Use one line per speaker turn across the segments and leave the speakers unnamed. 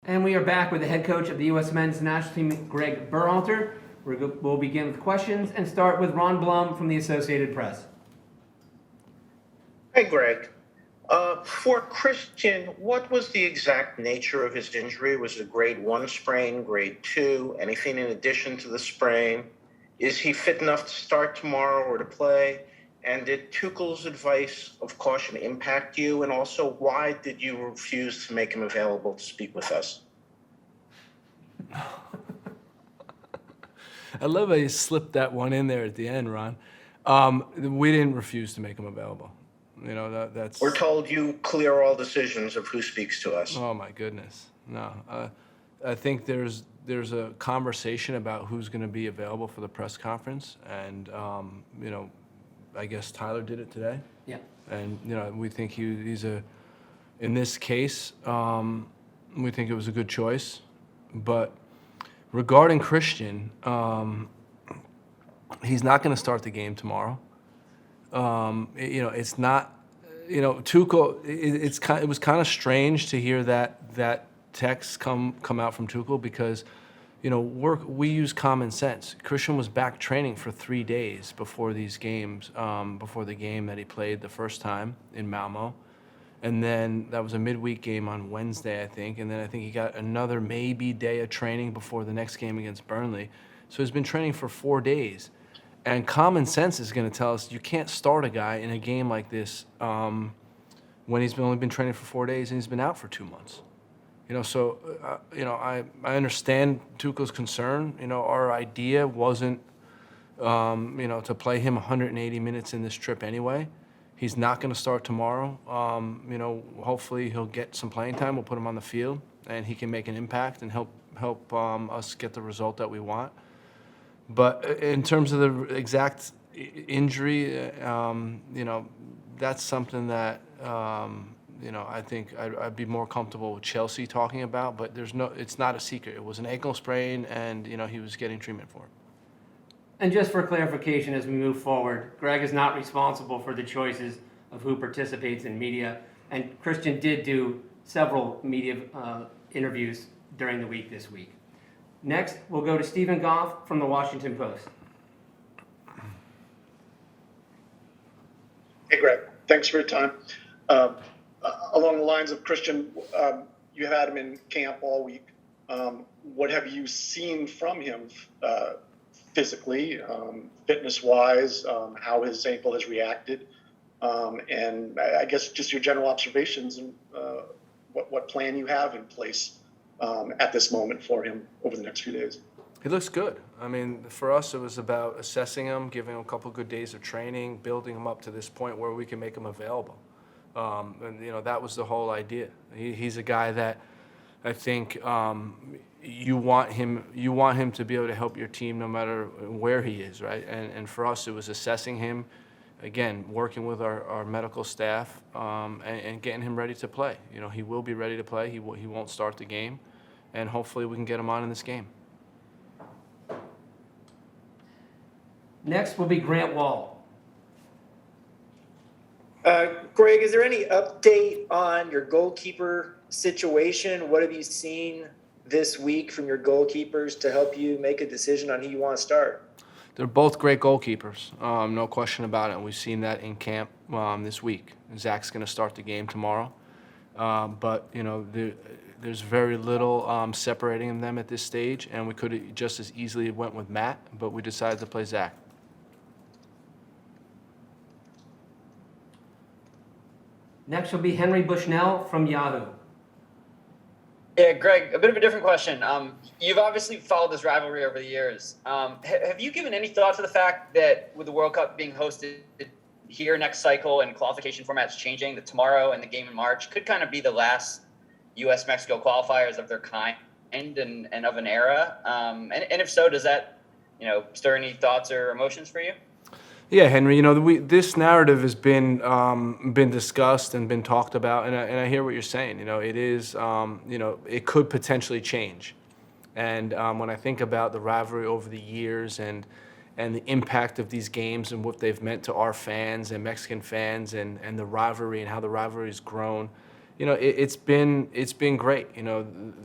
And we are back with the head coach of the U.S. men's national team, Gregg Berhalter. We'll begin with questions and start with Ron Blum from the Associated Press.
Hey, Greg. For Christian, what was the exact nature of his injury? Was it a grade 1 sprain, grade 2, anything in addition to the sprain? Is he fit enough to start tomorrow or to play? And did Tuchel's advice of caution impact you? And also, why did you refuse to make him available to speak with us?
I love how you slipped that one in there at the end, Ron. We didn't refuse to make him available. You know, that's...
We're told you clear all decisions of who speaks to us.
Oh, my goodness. No. I think there's a conversation about who's going to be available for the press conference. And, you know, I guess Tyler did it today.
Yeah.
And, you know, we think he's in this case, we think it was a good choice. But regarding Christian, he's not going to start the game tomorrow. You know, it's not, you know, Tuchel, it was kind of strange to hear that text come out from Tuchel because, you know, we use common sense. Christian was back training for 3 days before these games, before the game that he played the first time in Malmo. And then that was a midweek game on Wednesday, I think. And then I think he got another maybe day of training before the next game against Burnley. So he's been training for 4 days. And common sense is going to tell us you can't start a guy in a game like this when he's only been training for 4 days and he's been out for 2 months. You know, so, you know, I understand Tuchel's concern. You know, our idea wasn't, you know, to play him 180 minutes in this trip anyway. He's not going to start tomorrow. You know, hopefully he'll get some playing time. We'll put him on the field, and he can make an impact and help us get the result that we want. But in terms of the exact injury, you know, that's something that, you know, I think I'd be more comfortable with Chelsea talking about. But it's not a secret. It was an ankle sprain, and, you know, he was getting treatment for it.
And just for clarification as we move forward, Greg is not responsible for the choices of who participates in media. And Christian did do several media interviews during the week this week. Next, we'll go to Stephen Goff from the Washington Post.
Hey, Greg. Thanks for your time. Along the lines of Christian, you had him in camp all week. What have you seen from him physically, fitness-wise, how his ankle has reacted, and I guess just your general observations and what plan you have in place at this moment for him over the next few days.
He looks good. I mean, for us, it was about assessing him, giving him a couple good days of training, building him up to this point where we can make him available. And, you know, that was the whole idea. He's a guy that I think you want him to be able to help your team no matter where he is, right? And for us, it was assessing him, again, working with our medical staff and getting him ready to play. You know, he will be ready to play. He won't start the game, and hopefully we can get him on in this game.
Next will be Grant Wall.
Greg, is there any update on your goalkeeper situation? What have you seen this week from your goalkeepers to help you make a decision on who you want to start?
They're both great goalkeepers, no question about it. And we've seen that in camp this week. Zach's going to start the game tomorrow. But, you know, there's very little separating them at this stage, and we could have just as easily went with Matt, but we decided to play Zach.
Next will be Henry Bushnell from Yahoo.
Yeah, Greg, a bit of a different question. You've obviously followed this rivalry over the years. Have you given any thought to the fact that with the World Cup being hosted here next cycle and qualification formats changing, that tomorrow and the game in March could kind of be the last U.S.-Mexico qualifiers of their kind and of an era? And if so, does that, you know, stir any thoughts or emotions for you?
Yeah, Henry, you know, this narrative has been discussed and been talked about, and I hear what you're saying. You know, it is, you know, it could potentially change. And when I think about the rivalry over the years and the impact of these games and what they've meant to our fans and Mexican fans and the rivalry and how the rivalry has grown, it's been great.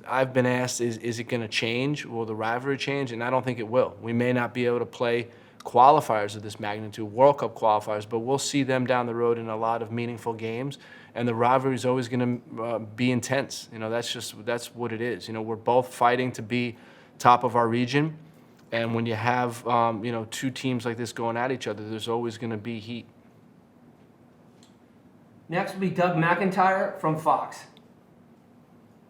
I've been asked, is it going to change? Will the rivalry change? And I don't think it will. We may not be able to play qualifiers of this magnitude, World Cup qualifiers, but we'll see them down the road in a lot of meaningful games. And the rivalry is always going to be intense. That's what it is. We're both fighting to be top of our region. And when you have, two teams like this going at each other, there's always going to be heat.
Next will be Doug McIntyre from Fox.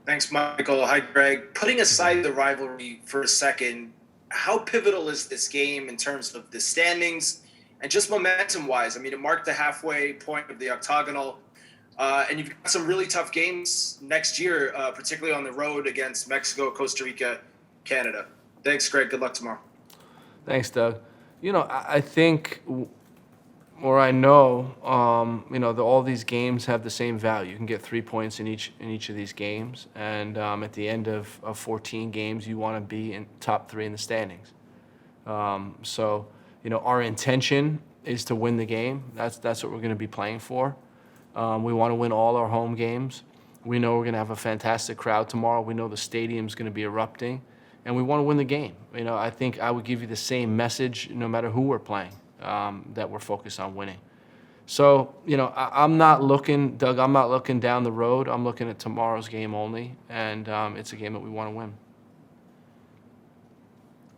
Thanks, Michael. Hi, Greg. Putting aside the rivalry for a second, how pivotal is this game in terms of the standings and just momentum-wise? I mean, it marked the halfway point of the octagonal, and you've got some really tough games next year, particularly on the road against Mexico, Costa Rica, Canada. Thanks, Greg. Good luck tomorrow.
Thanks, Doug. I think, or I know, all these games have the same value. You can get 3 points in each of these games, and at the end of 14 games, you want to be in top 3 in the standings. So, our intention is to win the game. That's what we're going to be playing for. We want to win all our home games. We know we're going to have a fantastic crowd tomorrow. We know the stadium's going to be erupting, and we want to win the game. I think I would give you the same message no matter who we're playing. That we're focused on winning. So, I'm not looking, Doug, down the road. I'm looking at tomorrow's game only, and it's a game that we want to win.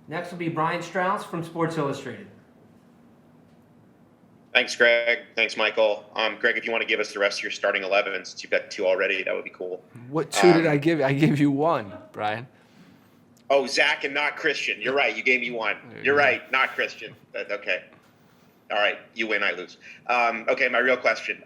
Next will be Brian Strauss from Sports Illustrated.
Thanks, Greg. Thanks, Michael. Greg, if you want to give us the rest of your starting 11, since you've got 2 already, that would be cool.
What 2 did I give you? I gave you 1, Brian.
Oh, Zach and not Christian. You're right. You gave me 1. You're right. Not Christian. Okay. All right, you win, I lose. Okay, my real question.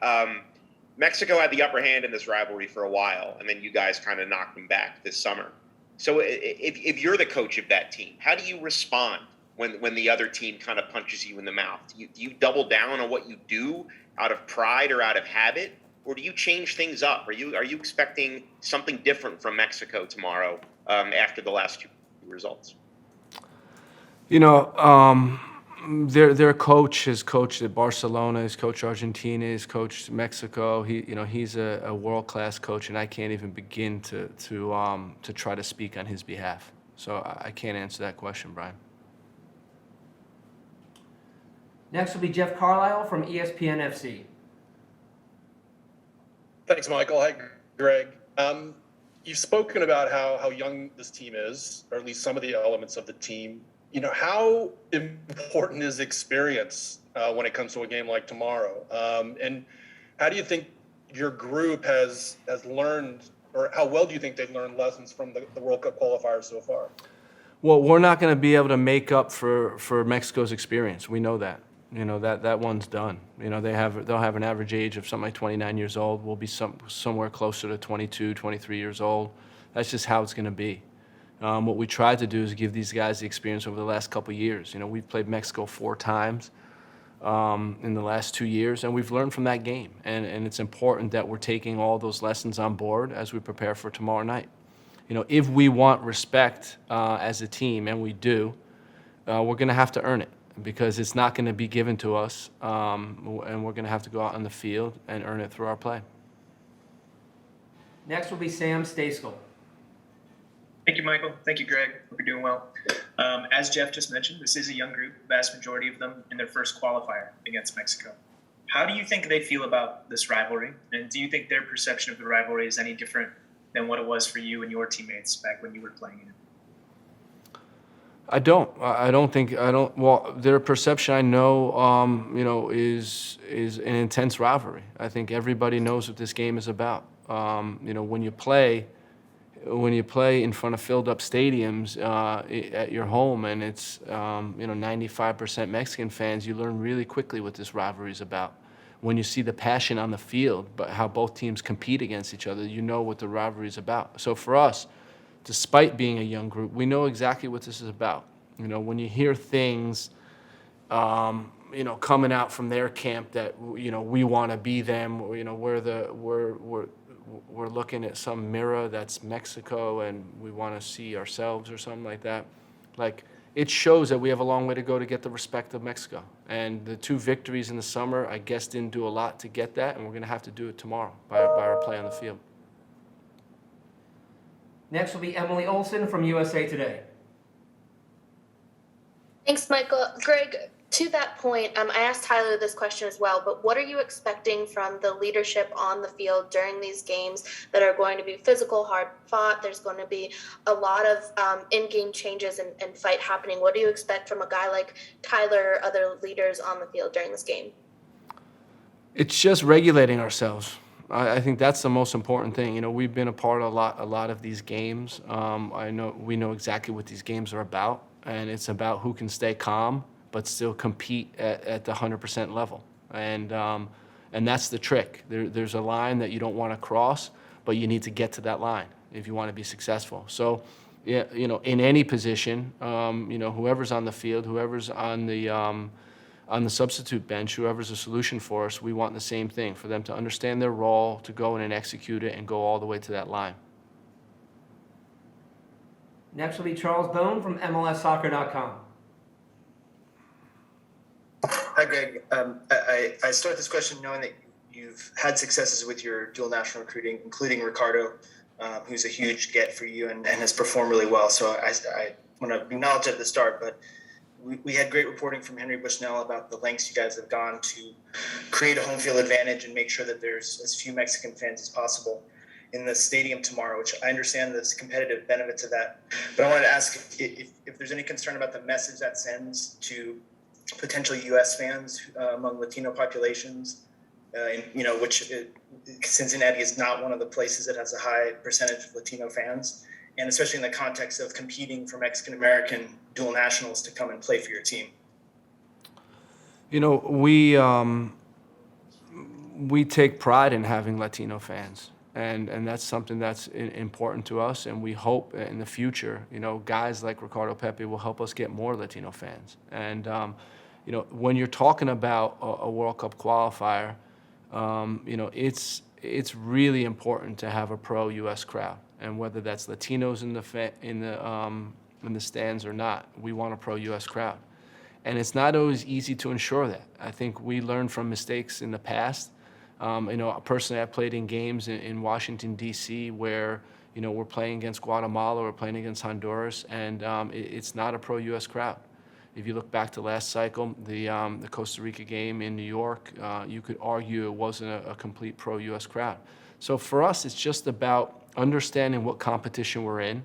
Mexico had the upper hand in this rivalry for a while, and then you guys kind of knocked them back this summer. So if you're the coach of that team, how do you respond when the other team kind of punches you in the mouth? Do you double down on what you do out of pride or out of habit, or do you change things up? Are you expecting something different from Mexico tomorrow after the last 2 results?
Their coach has coached at Barcelona, has coached Argentina, has coached Mexico. He's a world-class coach, and I can't even begin to try to speak on his behalf. So I can't answer that question, Brian.
Next will be Jeff Carlisle from ESPN FC.
Thanks, Michael. Hi, Greg. You've spoken about how young this team is, or at least some of the elements of the team. How important is experience when it comes to a game like tomorrow? And how do you think your group has learned, or how well do you think they've learned lessons from the World Cup qualifiers so far?
Well, we're not going to be able to make up for Mexico's experience. We know that. That one's done. They'll have an average age of something like 29 years old. We'll be somewhere closer to 22, 23 years old. That's just how it's going to be. What we tried to do is give these guys the experience over the last couple of years. We've played Mexico 4 times in the last 2 years, and we've learned from that game. And it's important that we're taking all those lessons on board as we prepare for tomorrow night. If we want respect as a team, and we do, we're going to have to earn it, because it's not going to be given to us, and we're going to have to go out on the field and earn it through our play.
Next will be Sam Stejskal.
Thank you, Michael. Thank you, Greg. Hope you're doing well. As Jeff just mentioned, this is a young group, vast majority of them in their first qualifier against Mexico. How do you think they feel about this rivalry? And do you think their perception of the rivalry is any different than what it was for you and your teammates back when you were playing in it?
I don't. Well, their perception, I know, is an intense rivalry. I think everybody knows what this game is about. When you play in front of filled-up stadiums at your home, and it's 95% Mexican fans, you learn really quickly what this rivalry is about. When you see the passion on the field, but how both teams compete against each other, you know what the rivalry is about. So for us, despite being a young group, we know exactly what this is about. When you hear things, coming out from their camp that we want to be them, we're looking at some mirror that's Mexico and we want to see ourselves or something like that. Like, it shows that we have a long way to go to get the respect of Mexico. And the 2 victories in the summer, I guess, didn't do a lot to get that, and we're going to have to do it tomorrow by our play on the field.
Next will be Emily Olson from USA Today.
Thanks, Michael. Greg, to that point, I asked Tyler this question as well, but what are you expecting from the leadership on the field during these games that are going to be physical, hard fought? There's going to be a lot of in-game changes and fight happening. What do you expect from a guy like Tyler or other leaders on the field during this game?
It's just regulating ourselves. I think that's the most important thing. You know, we've been a part of a lot of these games. We know exactly what these games are about, and it's about who can stay calm but still compete at the 100% level. And that's the trick. There's a line that you don't want to cross, but you need to get to that line if you want to be successful. So, yeah, you know, in any position, you know, whoever's on the field, whoever's on the substitute bench, whoever's a solution for us, we want the same thing, for them to understand their role, to go in and execute it, and go all the way to that line.
Next will be Charles Bone from MLSsoccer.com.
Hi, Greg. I start this question knowing that you've had successes with your dual national recruiting, including Ricardo, who's a huge get for you and has performed really well. So I want to acknowledge at the start, but we had great reporting from Henry Bushnell about the lengths you guys have gone to create a home field advantage and make sure that there's as few Mexican fans as possible in the stadium tomorrow, which I understand the competitive benefits of that. But I wanted to ask if there's any concern about the message that sends to potential U.S. fans among Latino populations, which Cincinnati is not one of the places that has a high percentage of Latino fans, and especially in the context of competing for Mexican-American dual nationals to come and play for your team.
You know, we take pride in having Latino fans, and that's something that's important to us, and we hope in the future, you know, guys like Ricardo Pepi will help us get more Latino fans. And, you know, when you're talking about a World Cup qualifier, you know, it's really important to have a pro-U.S. crowd, and whether that's Latinos in the stands or not, we want a pro-U.S. crowd. And it's not always easy to ensure that. I think we learned from mistakes in the past. You know, personally, I played in games in Washington, D.C., where, you know, we're playing against Guatemala, we're playing against Honduras, and it's not a pro-U.S. crowd. If you look back to last cycle, the Costa Rica game in New York, you could argue it wasn't a complete pro-U.S. crowd. So for us, it's just about understanding what competition we're in,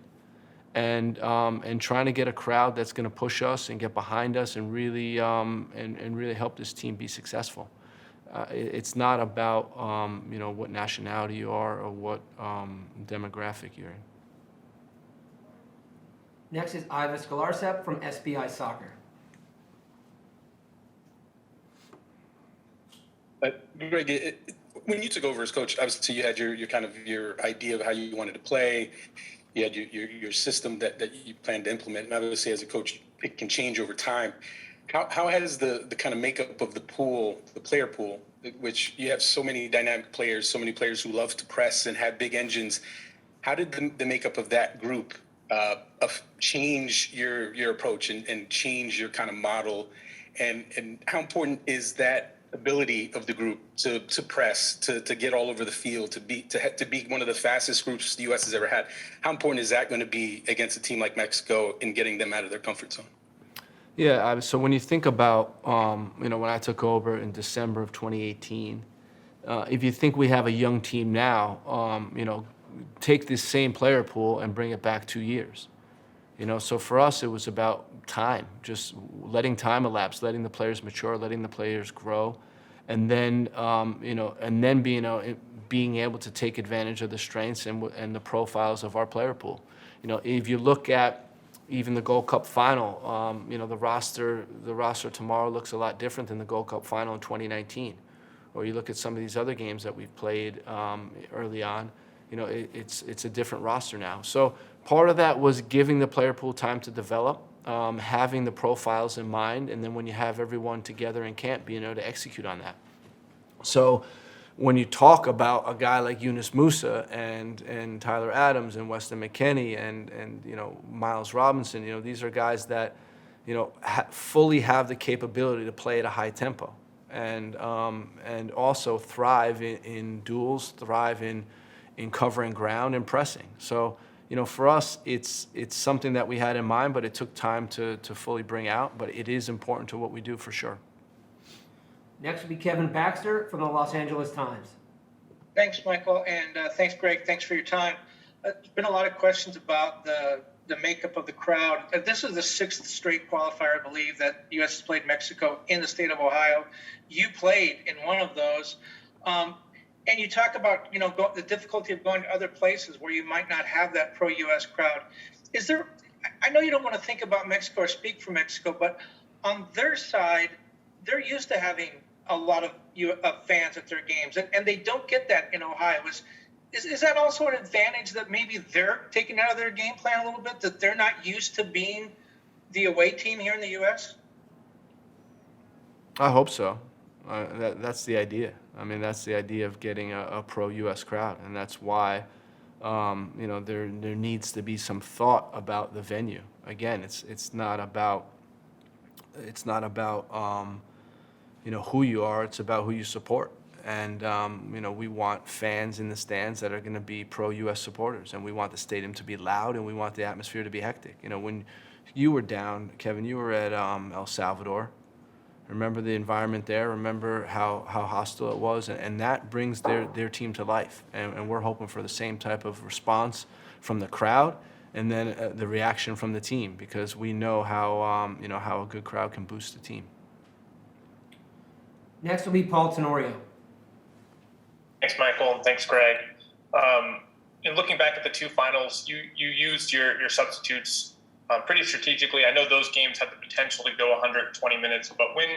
and trying to get a crowd that's going to push us and get behind us and really really help this team be successful. It's not about you know, what nationality you are or what demographic you're in.
Next is Iva Skolarsep from SBI Soccer.
Greg, when you took over as coach, obviously you had your idea of how you wanted to play. You had your system that you planned to implement, and obviously as a coach, it can change over time. How has the kind of makeup of the pool, the player pool, which you have so many dynamic players, so many players who love to press and have big engines, how did the makeup of that group change your approach and change your kind of model, and how important is that ability of the group to press, to get all over the field, to be one of the fastest groups the U.S. has ever had? How important is that going to be against a team like Mexico in getting them out of their comfort zone?
Yeah, so when you think about, you know, when I took over in December of 2018, if you think we have a young team now, you know, take this same player pool and bring it back 2 years. You know, so for us, it was about time, just letting time elapse, letting the players mature, letting the players grow, and then, you know, and then being able to take advantage of the strengths and the profiles of our player pool. You know, if you look at even the Gold Cup final, you know, the roster tomorrow looks a lot different than the Gold Cup final in 2019. Or you look at some of these other games that we've played early on, you know, it's a different roster now. So part of that was giving the player pool time to develop, having the profiles in mind, and then when you have everyone together in camp, being able to execute on that. So when you talk about a guy like Yunus Musa and Tyler Adams and Weston McKennie and you know, Miles Robinson, you know, these are guys that, you know, fully have the capability to play at a high tempo and also thrive in duels, thrive in covering ground and pressing. So, for us, it's something that we had in mind, but it took time to fully bring out. But it is important to what we do for sure.
Next will be Kevin Baxter from the Los Angeles Times.
Thanks, Michael, and thanks, Greg. Thanks for your time. There's been a lot of questions about the makeup of the crowd. This is the 6th straight qualifier, I believe, that the U.S. has played Mexico in the state of Ohio. You played in one of those. And you talk about, the difficulty of going to other places where you might not have that pro-U.S. crowd. I know you don't want to think about Mexico or speak for Mexico, but on their side, they're used to having a lot of fans at their games, and they don't get that in Ohio. Is that also an advantage that maybe they're taking out of their game plan a little bit, that they're not used to being the away team here in the U.S.?
I hope so. That's the idea. I mean, that's the idea of getting a pro-U.S. crowd, and that's why, there needs to be some thought about the venue. Again, it's not about who you are. It's about who you support. And we want fans in the stands that are going to be pro-U.S. supporters, and we want the stadium to be loud, and we want the atmosphere to be hectic. When you were down, Kevin, you were at El Salvador. Remember the environment there. Remember how hostile it was, and that brings their team to life. And we're hoping for the same type of response from the crowd, and then the reaction from the team, because we know how a good crowd can boost the team.
Next will be Paul Tenorio.
Thanks, Michael, and thanks, Greg. In looking back at the two finals, you used your substitutes pretty strategically. I know those games had the potential to go 120 minutes, but when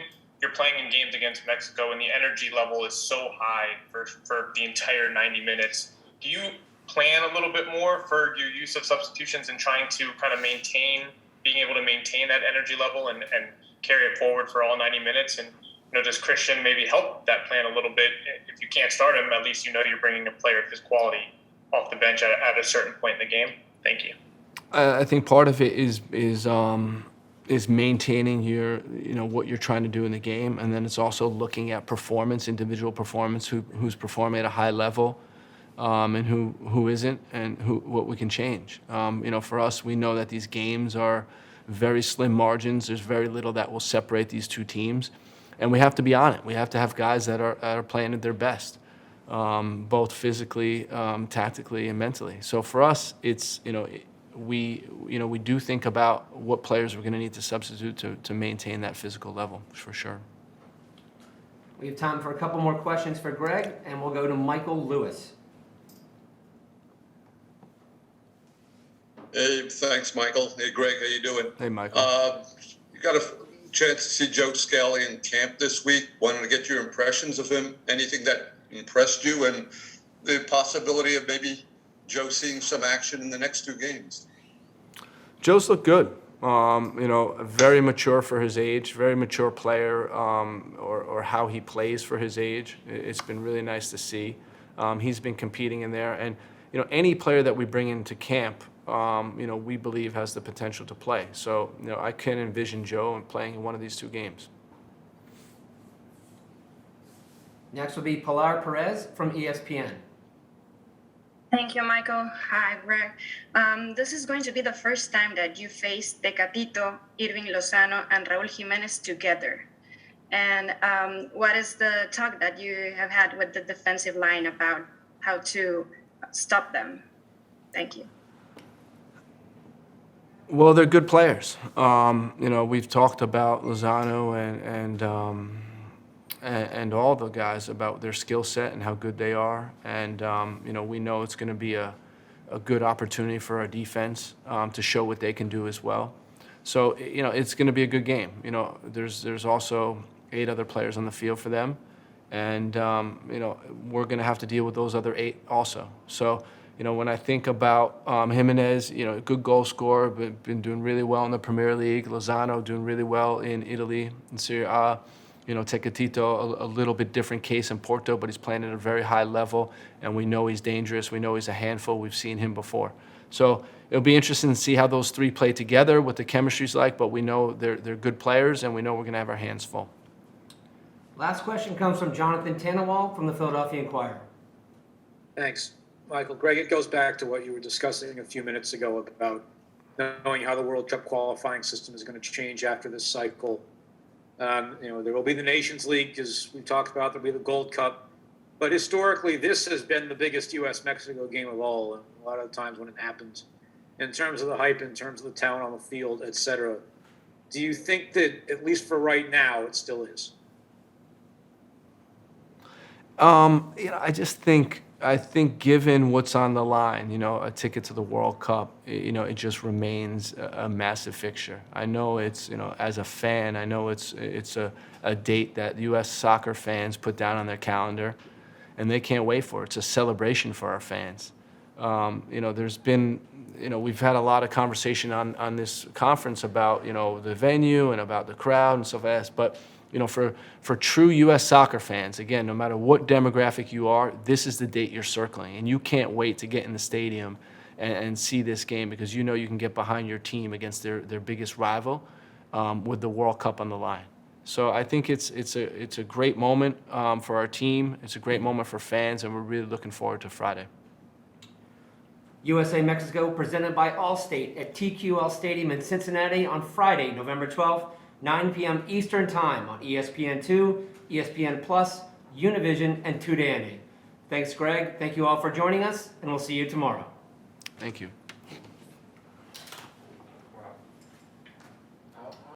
you're playing in games against Mexico and the energy level is so high for the entire 90 minutes, do you plan a little bit more for your use of substitutions and trying to kind of being able to maintain that energy level and carry it forward for all 90 minutes? And does Christian maybe help that plan a little bit? If you can't start him, at least you're bringing a player of his quality off the bench at a certain point in the game. Thank you.
I think part of it is maintaining your what you're trying to do in the game, and then it's also looking at performance, individual performance, who's performing at a high level, and who isn't, and what we can change. For us, we know that these games are very slim margins. There's very little that will separate these two teams. And we have to be on it. We have to have guys that are playing at their best, both physically, tactically, and mentally. So for us, it's we do think about what players we're going to need to substitute to maintain that physical level for sure.
We have time for a couple more questions for Greg, and we'll go to Michael Lewis.
Hey, thanks, Michael. Hey, Greg, how you doing?
Hey, Michael.
You got a chance to see Joe Scally in camp this week. Wanted to get your impressions of him. Anything that impressed you, and the possibility of maybe Joe seeing some action in the next two games.
Joe's looked good. Very mature for his age, very mature player, or how he plays for his age. It's been really nice to see. He's been competing in there, and any player that we bring into camp, we believe has the potential to play. So, I can envision Joe playing in one of these two games.
Next will be Pilar Perez from ESPN.
Thank you, Michael. Hi, Greg. This is going to be the first time that you face Tecatito, Irving Lozano, and Raúl Jiménez together. And what is the talk that you have had with the defensive line about how to stop them? Thank you.
Well, they're good players. We've talked about Lozano and all the guys about their skill set and how good they are. And, we know it's going to be a good opportunity for our defense to show what they can do as well. So, it's going to be a good game. There's also 8 other players on the field for them. And, we're going to have to deal with those other 8 also. So, when I think about Jimenez, good goal scorer, been doing really well in the Premier League. Lozano doing really well in Italy, in Serie A. Tecatito, a little bit different case in Porto, but he's playing at a very high level, and we know he's dangerous. We know he's a handful. We've seen him before. So it'll be interesting to see how those 3 play together, what the chemistry's like, but we know they're good players, and we know we're going to have our hands full.
Last question comes from Jonathan Tannenwald from the Philadelphia Inquirer.
Thanks. Michael, Greg, it goes back to what you were discussing a few minutes ago about knowing how the World Cup qualifying system is going to change after this cycle. There will be the Nations League, as we talked about. There'll be the Gold Cup, but historically, this has been the biggest U.S.-Mexico game of all. And a lot of times when it happens, in terms of the hype, in terms of the talent on the field, etc. Do you think that, at least for right now, it still is?
I think given what's on the line, a ticket to the World Cup, it just remains a massive fixture. I know it's, as a fan, I know it's a date that U.S. soccer fans put down on their calendar, and they can't wait for it. It's a celebration for our fans. There's been, we've had a lot of conversation on this conference about, the venue and about the crowd and so fast, but for true U.S. soccer fans, again, no matter what demographic you are, this is the date you're circling, and you can't wait to get in the stadium and see this game because you can get behind your team against their biggest rival with the World Cup on the line. So I think it's a great moment for our team. It's a great moment for fans, and we're really looking forward to Friday.
USA-Mexico presented by Allstate at TQL Stadium in Cincinnati on Friday, November 12th. 9 p.m. Eastern Time on ESPN2, ESPN Plus, Univision, and TUDN. Thanks, Greg. Thank you all for joining us, and we'll see you tomorrow.
Thank you.